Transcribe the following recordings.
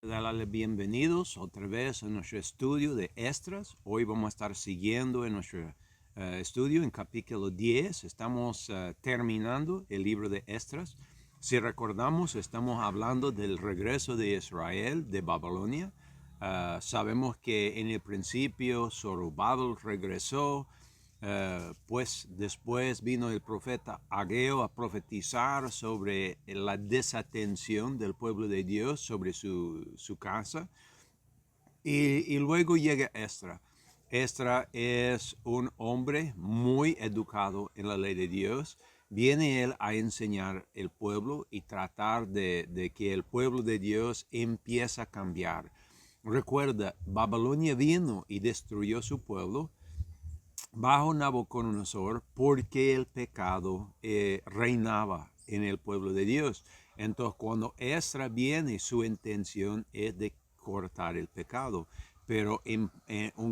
Darles bienvenidos otra vez a nuestro estudio de Esdras. Hoy vamos a estar siguiendo en nuestro estudio en capítulo 10. Estamos terminando el libro de Esdras. Si recordamos, estamos hablando del regreso de Israel de Babilonia. Sabemos que en el principio Zorobabel regresó. Pues después vino el profeta Ageo a profetizar sobre la desatención del pueblo de Dios sobre su casa. Y luego llega Esdras. Esdras es un hombre muy educado en la ley de Dios. Viene él a enseñar el pueblo y tratar de que el pueblo de Dios empiece a cambiar. Recuerda, Babilonia vino y destruyó su pueblo bajo Nabucodonosor porque el pecado reinaba en el pueblo de Dios. Entonces, cuando Esdras viene, su intención es de cortar el pecado, pero en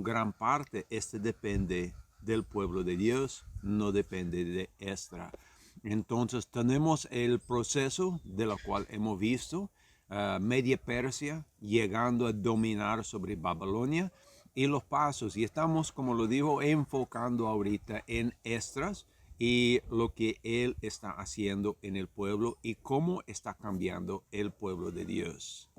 gran parte este depende del pueblo de Dios, no depende de Esdras. Entonces, tenemos el proceso de lo cual hemos visto, Media Persia llegando a dominar sobre Babilonia, y los pasos. Y estamos, como lo digo, enfocando ahorita en Esdras y lo que él está haciendo en el pueblo y cómo está cambiando el pueblo de Dios.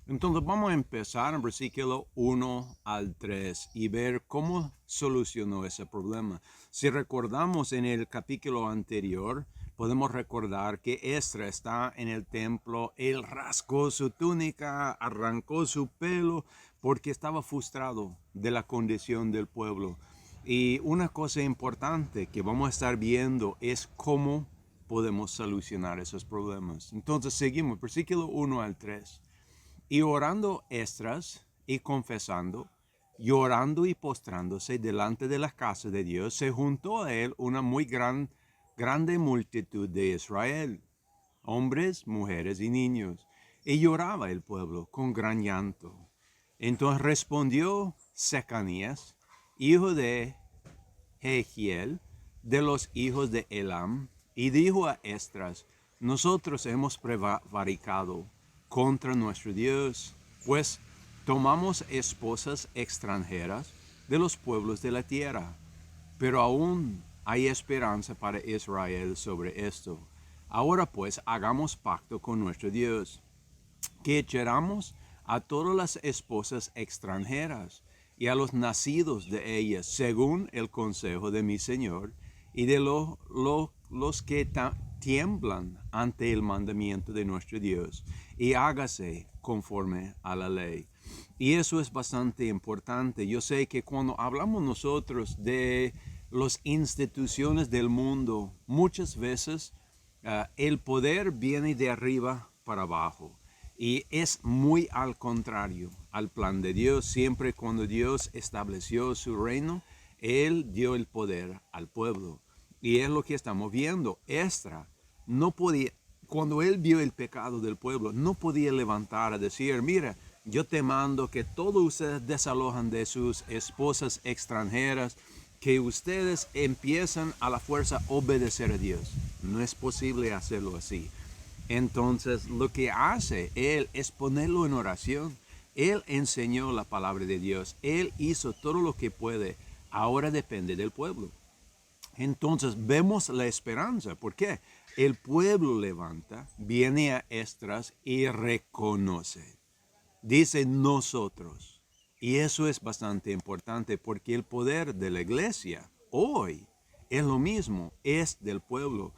Entonces vamos a empezar en versículo 1 al 3 y ver cómo solucionó ese problema. Si recordamos en el capítulo anterior, podemos recordar que Esdras está en el templo, él rasgó su túnica, arrancó su pelo porque estaba frustrado de la condición del pueblo. Y una cosa importante que vamos a estar viendo es cómo podemos solucionar esos problemas. Entonces seguimos, versículo 1 al 3. Y orando Esdras y confesando, llorando y postrándose delante de la casa de Dios, se juntó a él una muy grande multitud de Israel, hombres, mujeres y niños, y lloraba el pueblo con gran llanto. Entonces respondió Secanías, hijo de Jehiel, de los hijos de Elam, y dijo a Esdras: nosotros hemos prevaricado contra nuestro Dios, pues tomamos esposas extranjeras de los pueblos de la tierra. Pero aún hay esperanza para Israel sobre esto. Ahora pues hagamos pacto con nuestro Dios, que echáramos a todas las esposas extranjeras y a los nacidos de ellas, según el consejo de mi Señor, y de los que tiemblan ante el mandamiento de nuestro Dios, y hágase conforme a la ley. Y eso es bastante importante. Yo sé que cuando hablamos nosotros de las instituciones del mundo, muchas veces el poder viene de arriba para abajo. Y es muy al contrario al plan de Dios. Siempre cuando Dios estableció su reino, Él dio el poder al pueblo. Y es lo que estamos viendo. Esdras no podía, cuando él vio el pecado del pueblo, no podía levantar a decir: mira, yo te mando que todos ustedes desalojan de sus esposas extranjeras, que ustedes empiezan a la fuerza a obedecer a Dios. No es posible hacerlo así. Entonces, lo que hace él es ponerlo en oración. Él enseñó la palabra de Dios. Él hizo todo lo que puede. Ahora depende del pueblo. Entonces, vemos la esperanza. ¿Por qué? El pueblo levanta, viene a Esdras y reconoce. Dice nosotros. Y eso es bastante importante porque el poder de la iglesia hoy es lo mismo, es del pueblo.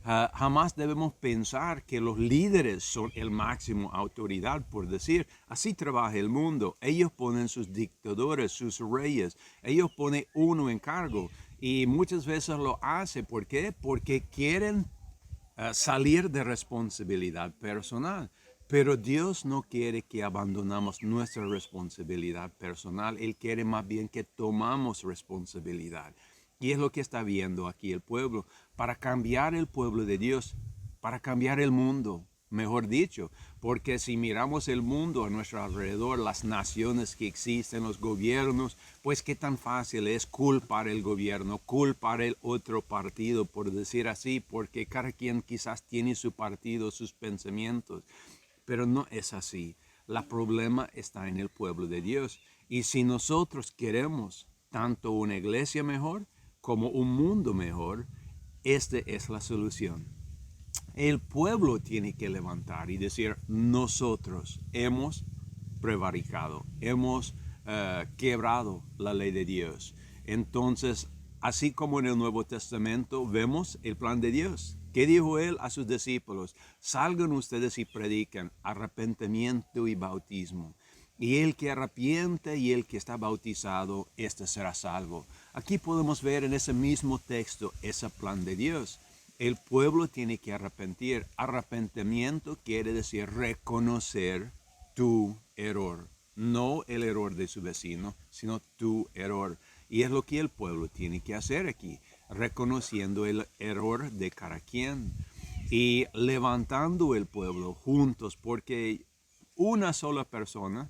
Jamás debemos pensar que los líderes son el máximo autoridad, por decir, así trabaja el mundo. Ellos ponen sus dictadores, sus reyes, ellos ponen uno en cargo y muchas veces lo hace. ¿Por qué? Porque quieren salir de responsabilidad personal. Pero Dios no quiere que abandonemos nuestra responsabilidad personal. Él quiere más bien que tomamos responsabilidad. Y es lo que está viendo aquí el pueblo. Para cambiar el pueblo de Dios, para cambiar el mundo, mejor dicho. Porque si miramos el mundo a nuestro alrededor, las naciones que existen, los gobiernos, pues qué tan fácil es culpar el gobierno, culpar el otro partido, por decir así, porque cada quien quizás tiene su partido, sus pensamientos. Pero no es así. El problema está en el pueblo de Dios. Y si nosotros queremos tanto una iglesia mejor como un mundo mejor, esta es la solución. El pueblo tiene que levantar y decir, nosotros hemos prevaricado, hemos quebrado la ley de Dios. Entonces, así como en el Nuevo Testamento vemos el plan de Dios. ¿Qué dijo él a sus discípulos? Salgan ustedes y predican arrepentimiento y bautismo. Y el que arrepiente y el que está bautizado, este será salvo. Aquí podemos ver en ese mismo texto ese plan de Dios. El pueblo tiene que arrepentir. Arrepentimiento quiere decir reconocer tu error. No el error de su vecino, sino tu error. Y es lo que el pueblo tiene que hacer aquí, reconociendo el error de cada quien y levantando el pueblo juntos, porque una sola persona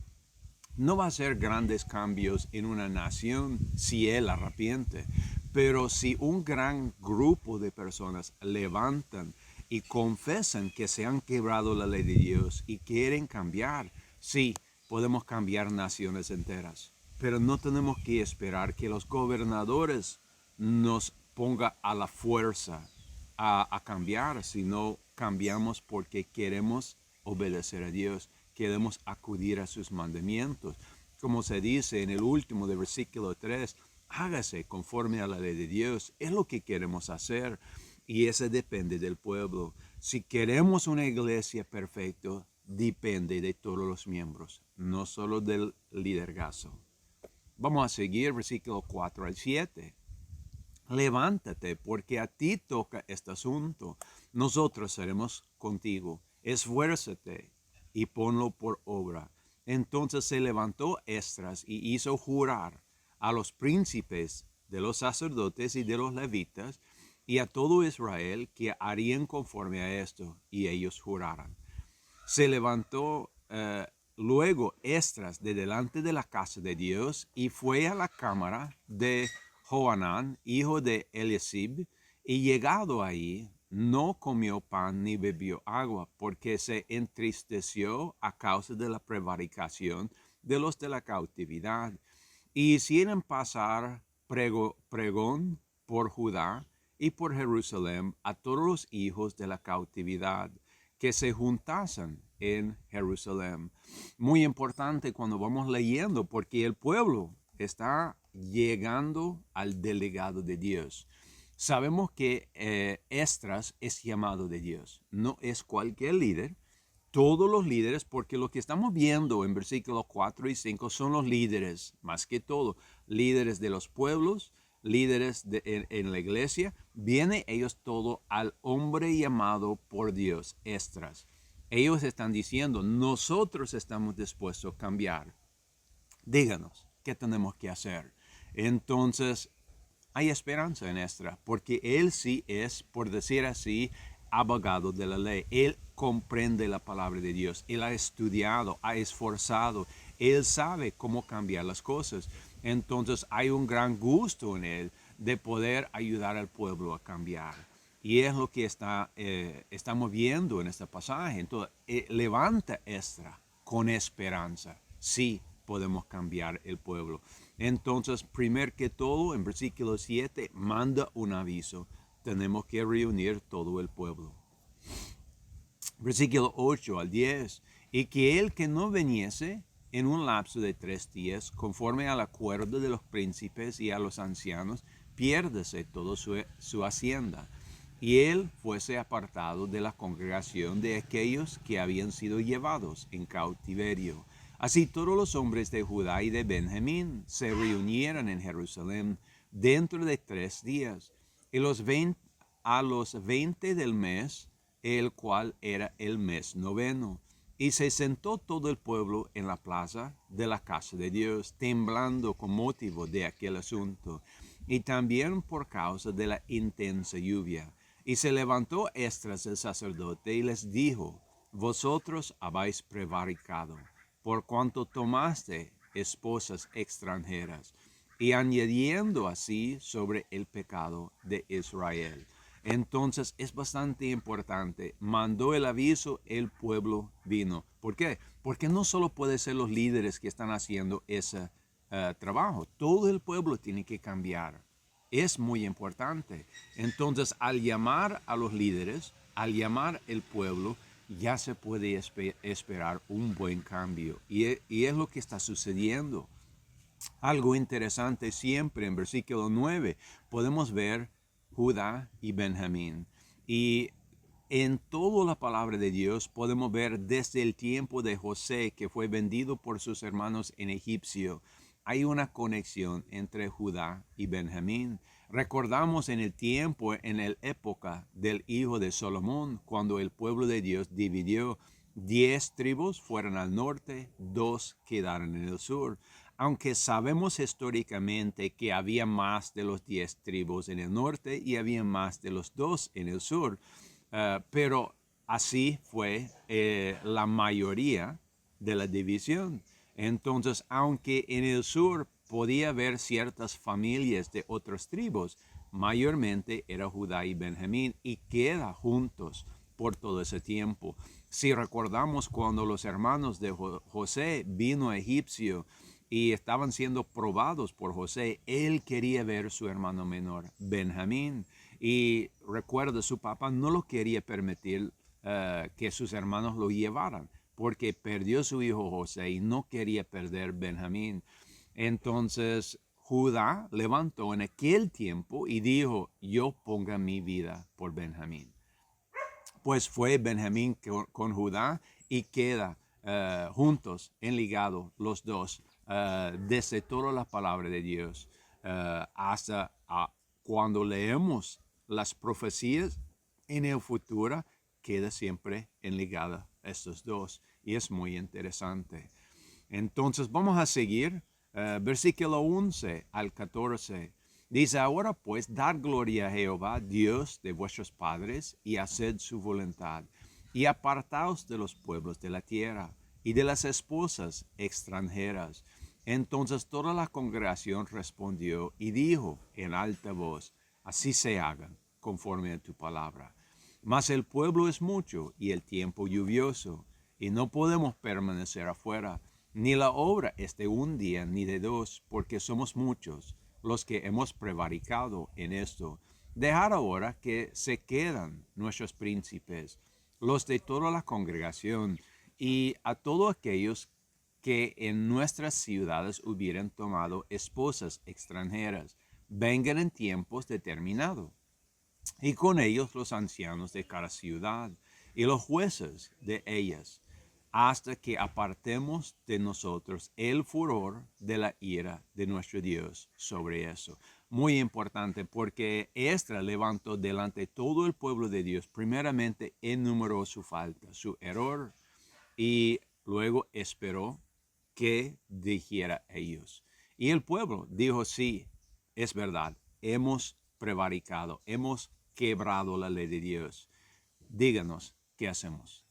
no va a hacer grandes cambios en una nación si él arrepiente, pero si un gran grupo de personas levantan y confesan que se han quebrado la ley de Dios y quieren cambiar, sí, podemos cambiar naciones enteras, pero no tenemos que esperar que los gobernadores nos pongan a la fuerza a cambiar, sino cambiamos porque queremos obedecer a Dios, queremos acudir a sus mandamientos. Como se dice en el último del versículo 3, hágase conforme a la ley de Dios. Es lo que queremos hacer y eso depende del pueblo. Si queremos una iglesia perfecta, depende de todos los miembros, no solo del liderazgo. Vamos a seguir versículo 4 al 7. Levántate, porque a ti toca este asunto. Nosotros seremos contigo. Esfuérzate y ponlo por obra. Entonces se levantó Esdras y hizo jurar a los príncipes de los sacerdotes y de los levitas y a todo Israel que harían conforme a esto, y ellos juraran. Se levantó luego Esdras de delante de la casa de Dios y fue a la cámara de Johanán, hijo de Eliasib, y llegado ahí, no comió pan ni bebió agua, porque se entristeció a causa de la prevaricación de los de la cautividad. Y hicieron pasar pregón por Judá y por Jerusalén a todos los hijos de la cautividad, que se juntasen en Jerusalén. Muy importante cuando vamos leyendo, porque el pueblo está llegando al delegado de Dios. Sabemos que Esdras es llamado de Dios, no es cualquier líder. Todos los líderes, porque lo que estamos viendo en versículos 4 y 5 son los líderes, más que todo, líderes de los pueblos, líderes en la iglesia, viene ellos todo al hombre llamado por Dios, Esdras. Ellos están diciendo, nosotros estamos dispuestos a cambiar. Díganos, ¿qué tenemos que hacer? Entonces, hay esperanza en Esdras, porque él sí es, por decir así, abogado de la ley. Él comprende la palabra de Dios. Él ha estudiado, ha esforzado. Él sabe cómo cambiar las cosas. Entonces hay un gran gusto en él de poder ayudar al pueblo a cambiar. Y es lo que estamos viendo en este pasaje. Entonces, levanta Esdras con esperanza. Sí, podemos cambiar el pueblo. Entonces, primero que todo, en versículo 7, manda un aviso. Tenemos que reunir todo el pueblo. Versículo 8 al 10. Y que el que no viniese en un lapso de 3 días, conforme al acuerdo de los príncipes y a los ancianos, piérdese toda su hacienda. Y él fuese apartado de la congregación de aquellos que habían sido llevados en cautiverio. Así todos los hombres de Judá y de Benjamín se reunieron en Jerusalén dentro de 3 días. Y a los 20 del mes, el cual era el mes noveno. Y se sentó todo el pueblo en la plaza de la casa de Dios, temblando con motivo de aquel asunto, y también por causa de la intensa lluvia. Y se levantó Esdras el sacerdote y les dijo, vosotros habéis prevaricado, por cuanto tomaste esposas extranjeras, y añadiendo así sobre el pecado de Israel. Entonces es bastante importante. Mandó el aviso, el pueblo vino. ¿Por qué? Porque no solo pueden ser los líderes que están haciendo ese trabajo. Todo el pueblo tiene que cambiar. Es muy importante. Entonces, al llamar a los líderes, al llamar al pueblo, ya se puede esperar un buen cambio. Y es lo que está sucediendo. Algo interesante siempre en versículo 9 podemos ver Judá y Benjamín. Y en toda la palabra de Dios podemos ver desde el tiempo de José, que fue vendido por sus hermanos en Egipcio, hay una conexión entre Judá y Benjamín. Recordamos en el tiempo, en la época del hijo de Salomón, cuando el pueblo de Dios dividió 10 tribus fueron al norte, 2 quedaron en el sur. Aunque sabemos históricamente que había más de los 10 tribus en el norte y había más de los 2 en el sur, pero así fue la mayoría de la división. Entonces, aunque en el sur podía haber ciertas familias de otras tribus, mayormente era Judá y Benjamín y queda juntos por todo ese tiempo. Si recordamos cuando los hermanos de José vino a Egipcio y estaban siendo probados por José, él quería ver a su hermano menor, Benjamín. Y recuerda, su papá no lo quería permitir que sus hermanos lo llevaran, porque perdió su hijo José y no quería perder Benjamín. Entonces Judá levantó en aquel tiempo y dijo, yo ponga mi vida por Benjamín. Pues fue Benjamín con Judá y queda juntos, enligados los dos, desde toda la palabra de Dios hasta cuando leemos las profecías en el futuro, queda siempre enligada estos dos. Y es muy interesante. Entonces vamos a seguir, versículo 11 al 14. Dice, ahora pues, dad gloria a Jehová, Dios de vuestros padres, y haced su voluntad, y apartaos de los pueblos de la tierra, y de las esposas extranjeras. Entonces toda la congregación respondió y dijo en alta voz, así se haga, conforme a tu palabra. Mas el pueblo es mucho, y el tiempo lluvioso, y no podemos permanecer afuera, ni la obra es de un día ni de dos, porque somos muchos los que hemos prevaricado en esto. Dejad ahora que se quedan nuestros príncipes, los de toda la congregación, y a todos aquellos que en nuestras ciudades hubieran tomado esposas extranjeras, vengan en tiempos determinados, y con ellos los ancianos de cada ciudad, y los jueces de ellas, hasta que apartemos de nosotros el furor de la ira de nuestro Dios sobre eso. Muy importante, porque Esdras levantó delante de todo el pueblo de Dios, primeramente enumeró su falta, su error, y luego esperó que dijera ellos. Y el pueblo dijo, sí, es verdad, hemos prevaricado, hemos quebrado la ley de Dios. Díganos, ¿qué hacemos?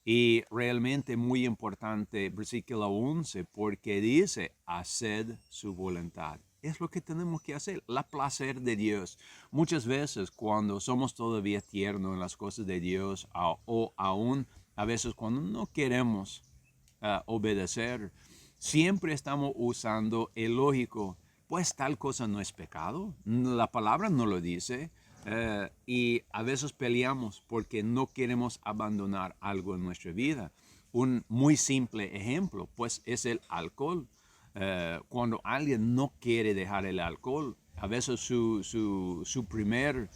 Y realmente muy importante, versículo 11, porque dice, haced su voluntad. Es lo que tenemos que hacer, la placer de Dios. Muchas veces cuando somos todavía tiernos en las cosas de Dios, o aún a veces cuando no queremos obedecer, siempre estamos usando el lógico, pues tal cosa no es pecado, la palabra no lo dice, y a veces peleamos porque no queremos abandonar algo en nuestra vida. Un muy simple ejemplo, pues, es el alcohol. Cuando alguien no quiere dejar el alcohol, a veces su primer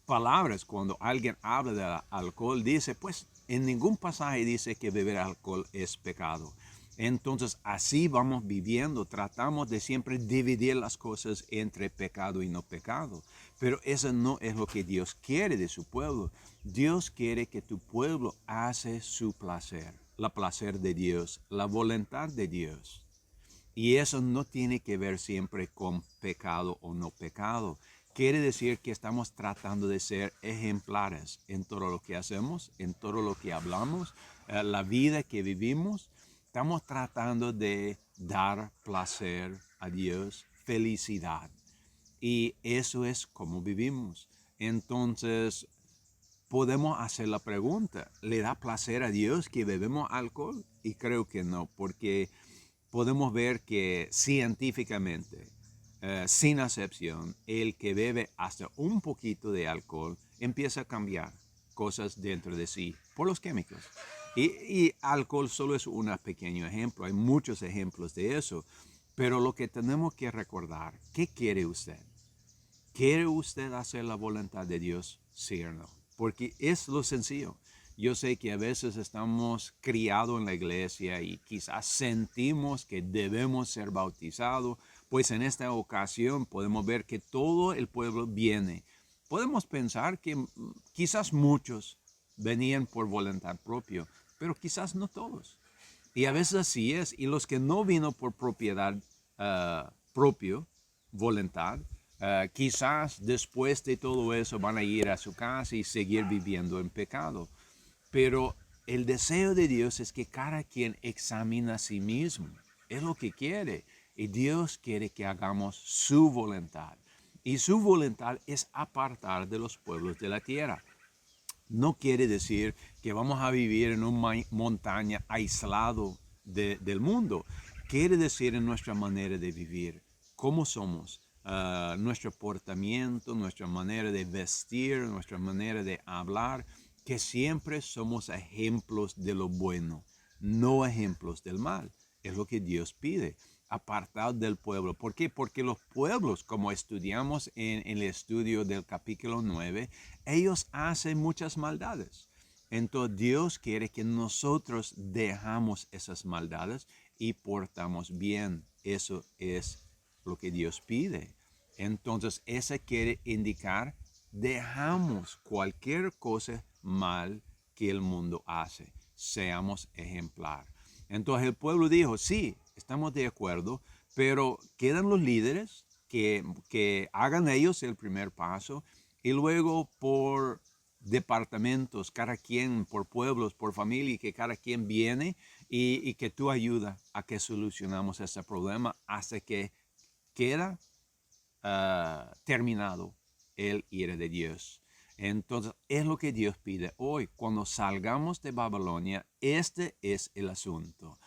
palabras cuando alguien habla de alcohol dice, pues en ningún pasaje dice que beber alcohol es pecado. Entonces así vamos viviendo, tratamos de siempre dividir las cosas entre pecado y no pecado. Pero eso no es lo que Dios quiere de su pueblo. Dios quiere que tu pueblo hace su placer, la placer de Dios, la voluntad de Dios. Y eso no tiene que ver siempre con pecado o no pecado. Quiere decir que estamos tratando de ser ejemplares en todo lo que hacemos, en todo lo que hablamos, la vida que vivimos. Estamos tratando de dar placer a Dios, felicidad. y eso es como vivimos. Entonces, podemos hacer la pregunta, ¿le da placer a Dios que bebemos alcohol? Y creo que no, porque podemos ver que científicamente, sin excepción, el que bebe hasta un poquito de alcohol empieza a cambiar cosas dentro de sí por los químicos. Y alcohol solo es un pequeño ejemplo, hay muchos ejemplos de eso, pero lo que tenemos que recordar, ¿qué quiere usted? ¿Quiere usted hacer la voluntad de Dios? Sí o no. Porque es lo sencillo. Yo sé que a veces estamos criados en la iglesia y quizás sentimos que debemos ser bautizados, pues en esta ocasión podemos ver que todo el pueblo viene. Podemos pensar que quizás muchos venían por voluntad propia, pero quizás no todos. Y a veces así es. Y los que no vino por propiedad propio, voluntad, quizás después de todo eso van a ir a su casa y seguir viviendo en pecado. Pero el deseo de Dios es que cada quien examine a sí mismo. Es lo que quiere. Y Dios quiere que hagamos su voluntad. Y su voluntad es apartar de los pueblos de la tierra. No quiere decir que vamos a vivir en una montaña aislado del mundo. Quiere decir en nuestra manera de vivir, cómo somos, nuestro portamiento, nuestra manera de vestir, nuestra manera de hablar, que siempre somos ejemplos de lo bueno, no ejemplos del mal. Es lo que Dios pide, apartados del pueblo. ¿Por qué? Porque los pueblos, como estudiamos en el estudio del capítulo 9, ellos hacen muchas maldades. Entonces Dios quiere que nosotros dejamos esas maldades y portamos bien. Eso es lo que Dios pide. Entonces, eso quiere indicar, dejamos cualquier cosa mal que el mundo hace. Seamos ejemplar. Entonces el pueblo dijo, sí, estamos de acuerdo, pero quedan los líderes que hagan ellos el primer paso y luego por departamentos, cada quien, por pueblos, por familia, que cada quien viene y que tú ayudas a que solucionamos ese problema hasta que queda terminado el ira de Dios. Entonces, es lo que Dios pide hoy. Cuando salgamos de Babilonia, este es el asunto.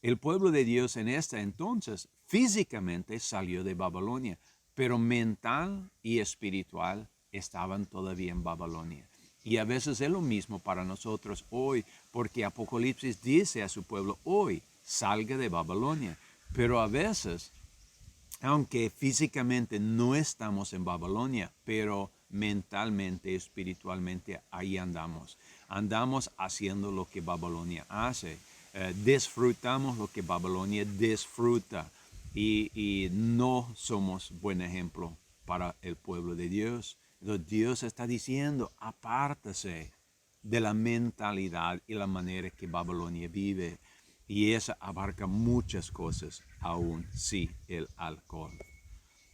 El pueblo de Dios en este entonces físicamente salió de Babilonia, pero mental y espiritual estaban todavía en Babilonia. Y a veces es lo mismo para nosotros hoy, porque Apocalipsis dice a su pueblo, hoy salga de Babilonia. Pero a veces, aunque físicamente no estamos en Babilonia, pero mentalmente, espiritualmente, ahí andamos. Andamos haciendo lo que Babilonia hace. Disfrutamos lo que Babilonia disfruta. Y no somos buen ejemplo para el pueblo de Dios. Entonces Dios está diciendo, apártase de la mentalidad y la manera que Babilonia vive. Y esa abarca muchas cosas, aún sí el alcohol.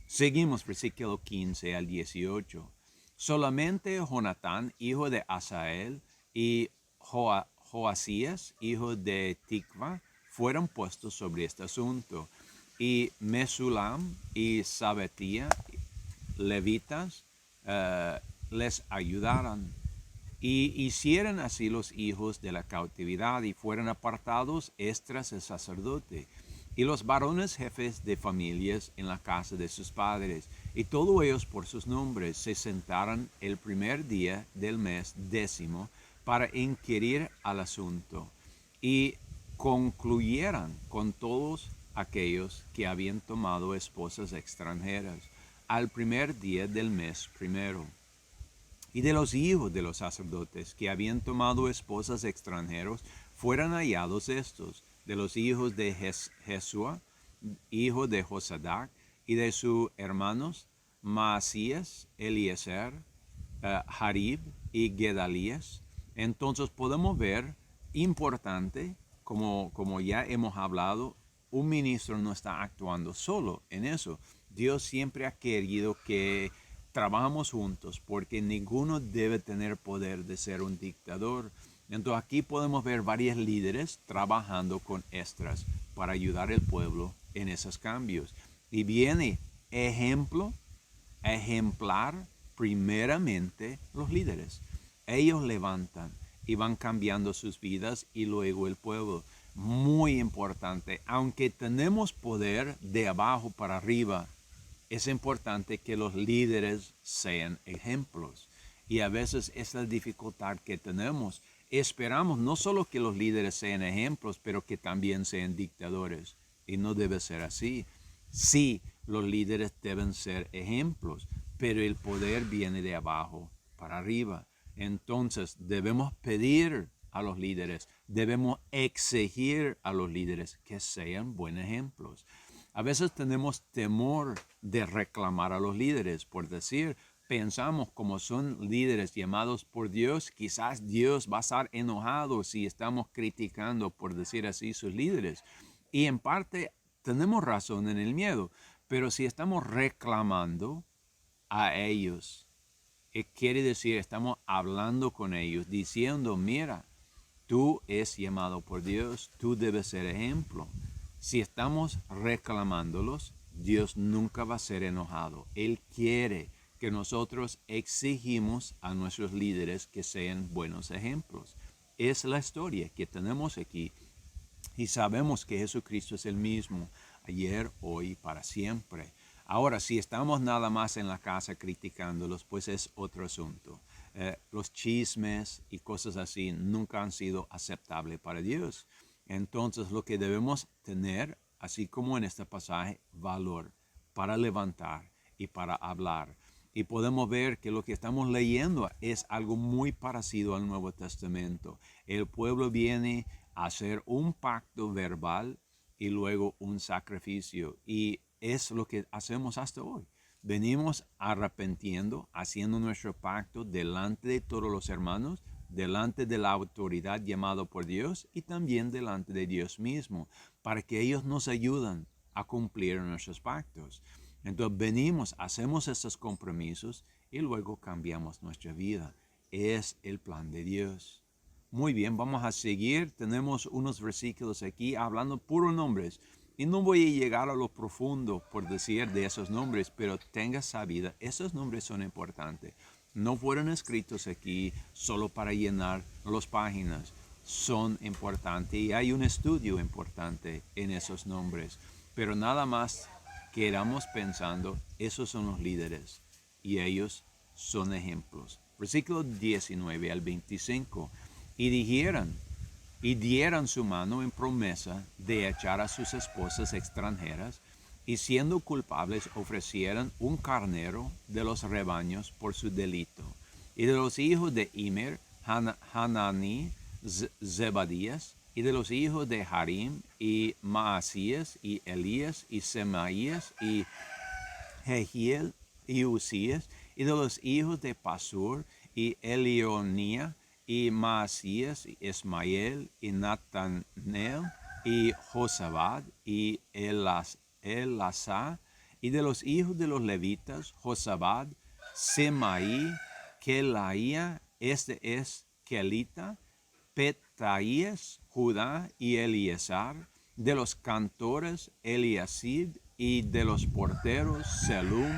Seguimos versículo 15 al 18. Solamente Jonatán, hijo de Asael, y Joasías, hijo de Tikva, fueron puestos sobre este asunto. Y Mesulam y Sabetía, levitas, les ayudaron. Y hicieron así los hijos de la cautividad y fueron apartados Esdras el sacerdote y los varones jefes de familias en la casa de sus padres. Y todos ellos por sus nombres se sentaron el primer día del mes 10 para inquirir al asunto y concluyeran con todos aquellos que habían tomado esposas extranjeras al primer día del mes primero. Y de los hijos de los sacerdotes que habían tomado esposas extranjeros, fueron hallados estos, de los hijos de Jesúa, hijo de Josadac, y de sus hermanos, Maasías, Eliezer, Jarib y Gedalías. Entonces podemos ver, importante, como ya hemos hablado, un ministro no está actuando solo en eso. Dios siempre ha querido que trabajamos juntos porque ninguno debe tener poder de ser un dictador. Entonces aquí podemos ver varios líderes trabajando con Esdras para ayudar al pueblo en esos cambios. Y viene ejemplo ejemplar primeramente los líderes. Ellos levantan y van cambiando sus vidas y luego el pueblo. Muy importante, aunque tenemos poder de abajo para arriba, es importante que los líderes sean ejemplos. Y a veces es la dificultad que tenemos. Esperamos no solo que los líderes sean ejemplos, pero que también sean dictadores. Y no debe ser así. Sí, los líderes deben ser ejemplos, pero el poder viene de abajo para arriba. Entonces debemos pedir a los líderes, debemos exigir a los líderes que sean buenos ejemplos. A veces tenemos temor de reclamar a los líderes, por decir, pensamos como son líderes llamados por Dios, quizás Dios va a estar enojado si estamos criticando, por decir así, sus líderes. Y en parte tenemos razón en el miedo, pero si estamos reclamando a ellos, quiere decir, estamos hablando con ellos, diciendo, mira, tú es llamado por Dios, tú debes ser ejemplo. Si estamos reclamándolos, Dios nunca va a ser enojado. Él quiere que nosotros exigimos a nuestros líderes que sean buenos ejemplos. Es la historia que tenemos aquí y sabemos que Jesucristo es el mismo ayer, hoy, para siempre. Ahora, si estamos nada más en la casa criticándolos, pues es otro asunto. Los chismes y cosas así nunca han sido aceptables para Dios. Entonces, lo que debemos tener, así como en este pasaje, valor para levantar y para hablar. Y podemos ver que lo que estamos leyendo es algo muy parecido al Nuevo Testamento. El pueblo viene a hacer un pacto verbal y luego un sacrificio. Y es lo que hacemos hasta hoy. Venimos arrepentiendo, haciendo nuestro pacto delante de todos los hermanos, delante de la autoridad llamada por Dios y también delante de Dios mismo, para que ellos nos ayuden a cumplir nuestros pactos. Entonces venimos, hacemos estos compromisos y luego cambiamos nuestra vida. Es el plan de Dios. Muy bien, vamos a seguir. Tenemos unos versículos aquí hablando puros nombres. Y no voy a llegar a lo profundo, por decir, de esos nombres, pero tenga sabida, esos nombres son importantes. No fueron escritos aquí solo para llenar las páginas. Son importantes y hay un estudio importante en esos nombres. Pero nada más quedamos pensando, esos son los líderes y ellos son ejemplos. Versículo 19 al 25. Y dijeron, y dieran su mano en promesa de echar a sus esposas extranjeras, y siendo culpables ofrecieran un carnero de los rebaños por su delito. Y de los hijos de Immer, Hanani, Zebadías, y de los hijos de Harim, y Maasías, y Elías, y Semaías, y Jehiel, y Usías, y de los hijos de Pasur, y Elionía, y Maasías, y Ismael, y Natanel, y Josabad, y Elasa, y de los hijos de los levitas, Josabad, Semaí, Kelaía, este es Kelita, Petaías, Judá y Eliezer, de los cantores Eliasid, y de los porteros Selum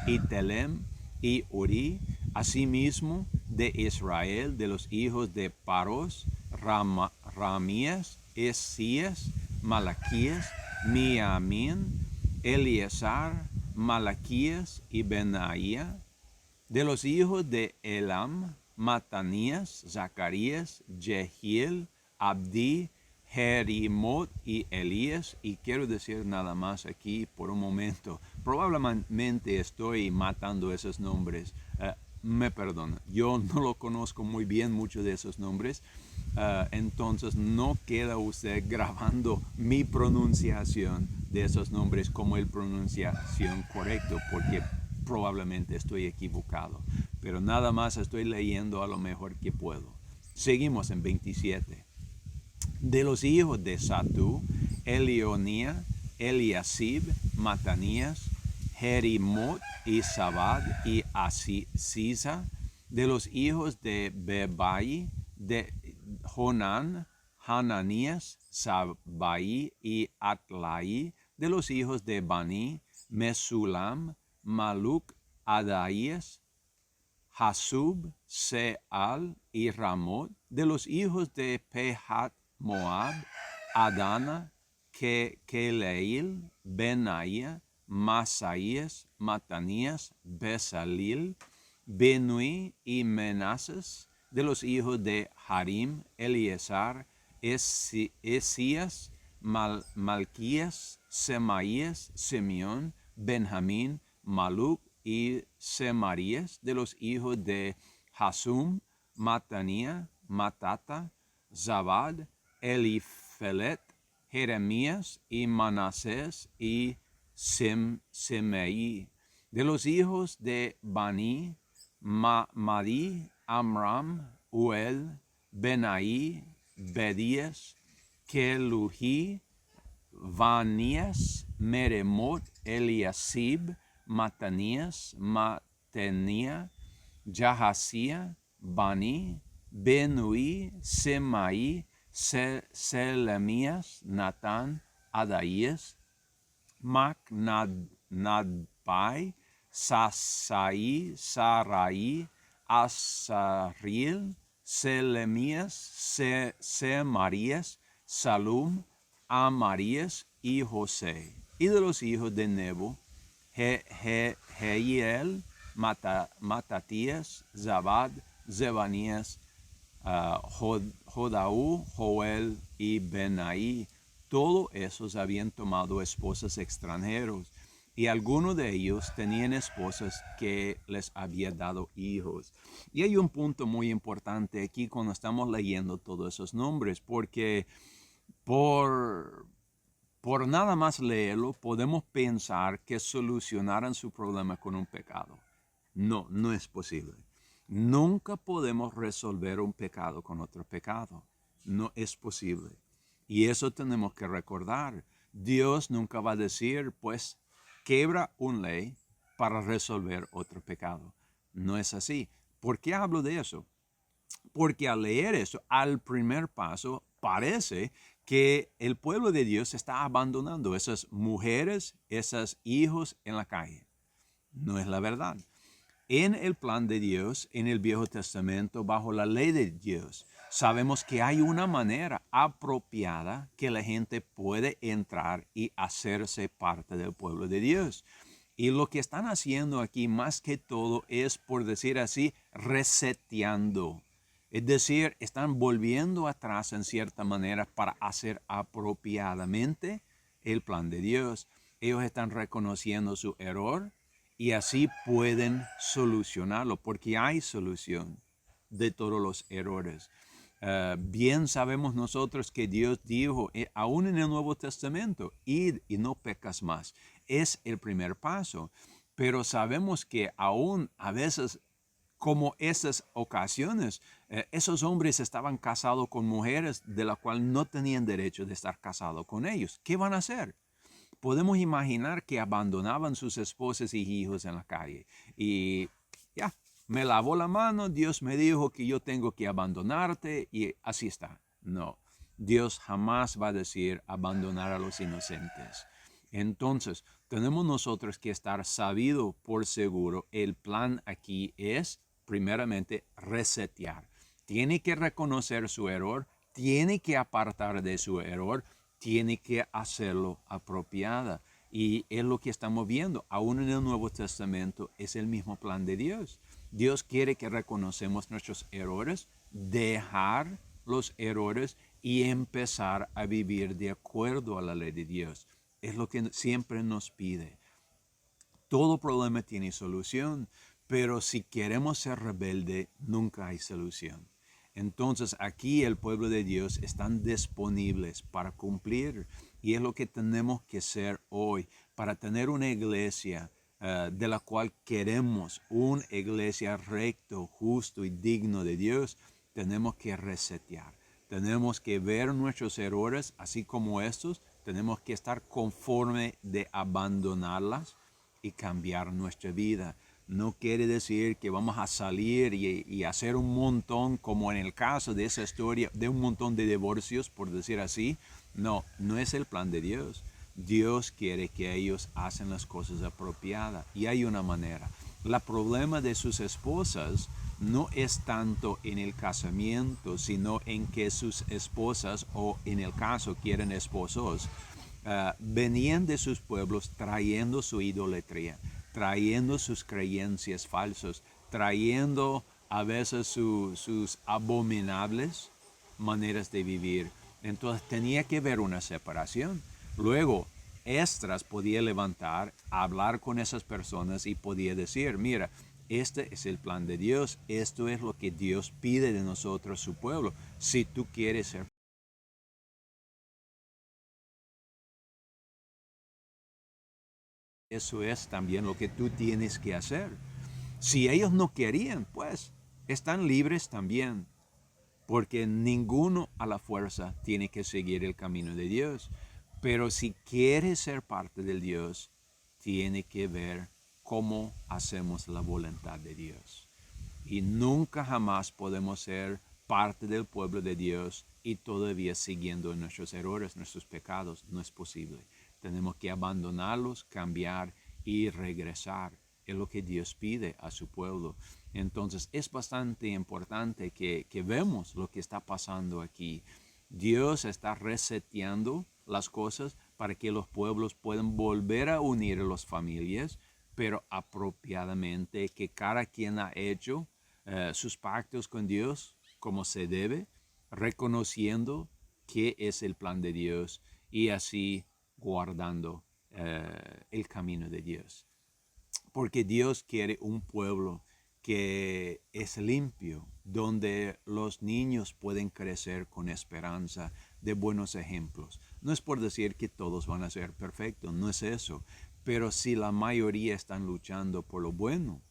y Telem y Uri, asimismo de Israel, de los hijos de Paros, Ramías, Esías, Malaquías, Miamín, Eliezer, Malaquías y Benaía, de los hijos de Elam, Matanías, Zacarías, Jehiel, Abdi, Jerimot y Elías. Y quiero decir nada más aquí por un momento. Probablemente estoy matando esos nombres. Me perdona, yo no lo conozco muy bien muchos de esos nombres. Entonces no queda usted grabando mi pronunciación de esos nombres como el pronunciación correcto, porque probablemente estoy equivocado. Pero nada más estoy leyendo a lo mejor que puedo. Seguimos en 27. De los hijos de Satú, Elionía, Eliasib, Matanías, Jerimot y Sabad y Asisa. De los hijos de Bebai, de Jonán, Hananías, Sabai y Atlai. De los hijos de Bani, Mesulam, Maluk Adaías, Hasub, Seal y Ramot. De los hijos de Pehat Moab, Adana, Keleil, Benaía, Masaías, Matanías, Besalil, Benui y Menases. De los hijos de Harim, Eliezer, Esías, Malquías, Semaías, Simeón, Benjamín, Maluc y Semarías. De los hijos de Hasum, Matanía, Matata, Zabad, Elifelet, Jeremías y Manasés y Semei. De los hijos de Bani, Madi, Amram, Uel, Benaí, Bedías, Keluhi, Vanías, Meremot, Eliasib, Matanías, Matenia, Jahasía, Bani, Benui, Semaí, Selemías, Natán, Adaías, Macnadbai, Sasai, Sarai, Asaril, Selemías, Semarías, Salum, Amarías y José. Y de los hijos de Nebo, Jehiel, Matatías, Zabad, Zebanías, Jodaú, Joel y Benaí. Todos esos habían tomado esposas extranjeros y algunos de ellos tenían esposas que les había dado hijos. Y hay un punto muy importante aquí cuando estamos leyendo todos esos nombres, porque por nada más leerlo podemos pensar que solucionaran su problema con un pecado. No, no es posible. Nunca podemos resolver un pecado con otro pecado. No es posible. Y eso tenemos que recordar. Dios nunca va a decir, pues, quebra una ley para resolver otro pecado. No es así. ¿Por qué hablo de eso? Porque al leer eso, al primer paso, parece que el pueblo de Dios está abandonando esas mujeres, esos hijos en la calle. No es la verdad. En el plan de Dios, en el Viejo Testamento, bajo la ley de Dios, sabemos que hay una manera apropiada que la gente puede entrar y hacerse parte del pueblo de Dios. Y lo que están haciendo aquí más que todo es, por decir así, reseteando. Es decir, están volviendo atrás en cierta manera para hacer apropiadamente el plan de Dios. Ellos están reconociendo su error y así pueden solucionarlo, porque hay solución de todos los errores. Bien sabemos nosotros que Dios dijo, aún en el Nuevo Testamento, id y no pecas más. Es el primer paso, pero sabemos que aún a veces, como esas ocasiones, esos hombres estaban casados con mujeres de las cuales no tenían derecho de estar casados con ellos. ¿Qué van a hacer? Podemos imaginar que abandonaban sus esposas y hijos en la calle. Y ya, me lavó la mano, Dios me dijo que yo tengo que abandonarte y así está. No, Dios jamás va a decir abandonar a los inocentes. Entonces, tenemos nosotros que estar sabido por seguro. El plan aquí es, primeramente, resetear. Tiene que reconocer su error, tiene que apartar de su error, tiene que hacerlo apropiada. Y es lo que estamos viendo. Aún en el Nuevo Testamento es el mismo plan de Dios. Dios quiere que reconocemos nuestros errores, dejar los errores y empezar a vivir de acuerdo a la ley de Dios. Es lo que siempre nos pide. Todo problema tiene solución, pero si queremos ser rebelde, nunca hay solución. Entonces aquí el pueblo de Dios están disponibles para cumplir y es lo que tenemos que ser hoy para tener una iglesia de la cual queremos, una iglesia recto, justo y digno de Dios. Tenemos que resetear, tenemos que ver nuestros errores así como estos, tenemos que estar conforme de abandonarlas y cambiar nuestra vida. No quiere decir que vamos a salir y hacer un montón, como en el caso de esa historia, de un montón de divorcios, por decir así. No, no es el plan de Dios. Dios quiere que ellos hacen las cosas apropiadas y hay una manera. El problema de sus esposas no es tanto en el casamiento, sino en que sus esposas, o en el caso quieren esposos, venían de sus pueblos trayendo su idolatría, trayendo sus creencias falsas, trayendo a veces sus abominables maneras de vivir. Entonces tenía que haber una separación. Luego, Esdras podía levantar, hablar con esas personas y podía decir, mira, este es el plan de Dios, esto es lo que Dios pide de nosotros, su pueblo. Si tú quieres ser, eso es también lo que tú tienes que hacer. Si ellos no querían, pues están libres también, porque ninguno a la fuerza tiene que seguir el camino de Dios. Pero si quiere ser parte del Dios, tiene que ver cómo hacemos la voluntad de Dios. Y nunca jamás podemos ser parte del pueblo de Dios y todavía siguiendo nuestros errores, nuestros pecados. No es posible. Tenemos que abandonarlos, cambiar y regresar. Es lo que Dios pide a su pueblo. Entonces es bastante importante que vemos lo que está pasando aquí. Dios está reseteando las cosas para que los pueblos puedan volver a unir a las familias, pero apropiadamente, que cada quien ha hecho sus pactos con Dios como se debe, reconociendo qué es el plan de Dios y así guardando el camino de Dios. Porque Dios quiere un pueblo que es limpio, donde los niños pueden crecer con esperanza de buenos ejemplos. No es por decir que todos van a ser perfectos, no es eso, pero si la mayoría están luchando por lo bueno,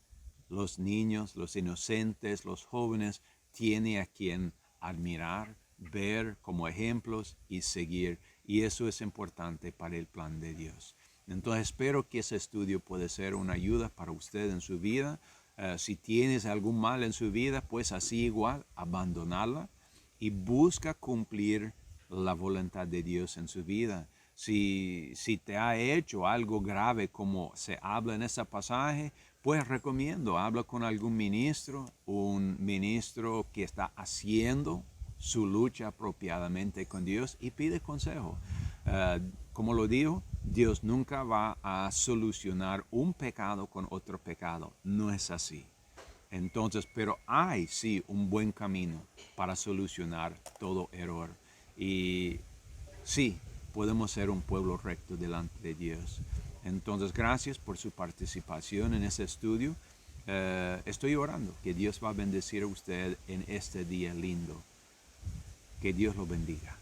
los niños, los inocentes, los jóvenes, tienen a quien admirar, ver como ejemplos y seguir. Y eso es importante para el plan de Dios. Entonces espero que ese estudio pueda ser una ayuda para usted en su vida. Si tienes algún mal en su vida, pues así igual, abandonarla y busca cumplir la voluntad de Dios en su vida. Si te ha hecho algo grave como se habla en ese pasaje, pues recomiendo, habla con algún ministro, un ministro que está haciendo su lucha apropiadamente con Dios y pide consejo. Como lo digo, Dios nunca va a solucionar un pecado con otro pecado. No es así. Entonces, pero hay sí un buen camino para solucionar todo error. Y sí, podemos ser un pueblo recto delante de Dios. Entonces, gracias por su participación en este estudio. Estoy orando que Dios va a bendecir a usted en este día lindo. Que Dios lo bendiga.